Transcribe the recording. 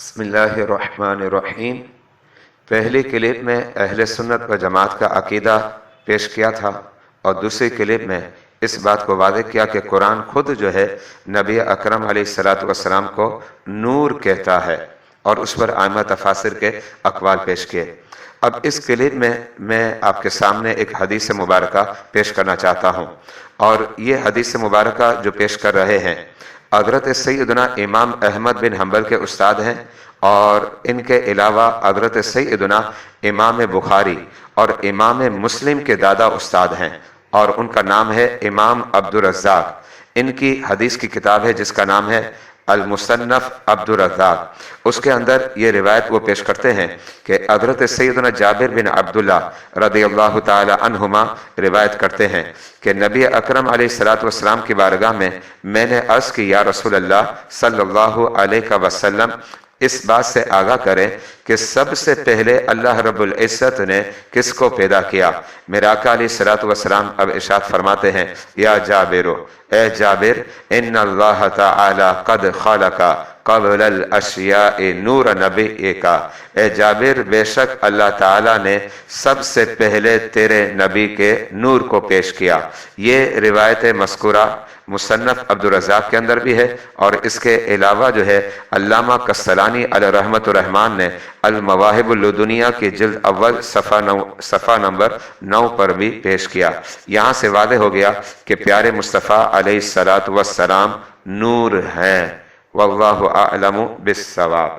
بسم اللہ الرحمن الرحیم۔ پہلی کلپ میں اہل سنت و جماعت کا عقیدہ پیش کیا تھا اور دوسری کلپ میں اس بات کو واضح کیا کہ قرآن خود جو ہے نبی اکرم علیہ السلام کو نور کہتا ہے اور اس پر ائمہ تفاسیر کے اقوال پیش کیے۔ اب اس کلپ میں آپ کے سامنے ایک حدیث مبارکہ پیش کرنا چاہتا ہوں، اور یہ حدیث مبارکہ جو پیش کر رہے ہیں حضرت سیدنا امام احمد بن حنبل کے استاد ہیں، اور ان کے علاوہ حضرت سیدنا امام بخاری اور امام مسلم کے دادا استاد ہیں، اور ان کا نام ہے امام عبدالرزاق۔ ان کی حدیث کی کتاب ہے جس کا نام ہے المصنف عبدالرزاق۔ اس کے اندر یہ روایت وہ پیش کرتے ہیں کہ حضرت سیدنا جابر بن عبداللہ رضی اللہ تعالی عنہما روایت کرتے ہیں کہ نبی اکرم علیہ السلام کی بارگاہ میں نے عرض کی، یا رسول اللہ صلی اللہ علیہ وسلم، اس بات سے آگاہ کریں کہ سب سے پہلے اللہ رب العزت نے کس کو پیدا کیا؟ میرے آقا علیہ السلام اب ارشاد فرماتے ہیں، یا جابر، اے جابر، ان اللہ تعالی قد خلق قبل الاشیاء نور نبیکا، اے جابر، بے شک اللہ تعالیٰ نے سب سے پہلے تیرے نبی کے نور کو پیش کیا۔ یہ روایت مذکورہ مصنف عبدالرزاق کے اندر بھی ہے، اور اس کے علاوہ جو ہے علامہ قسطلانی علیہ رحمت الرحمن نے المواہب اللدنیہ کی جلد اول صفحہ نمبر 9 پر بھی پیش کیا۔ یہاں سے واضح ہو گیا کہ پیارے مصطفیٰ علیہ السلام نور ہیں۔ واللہ اعلم بالصواب۔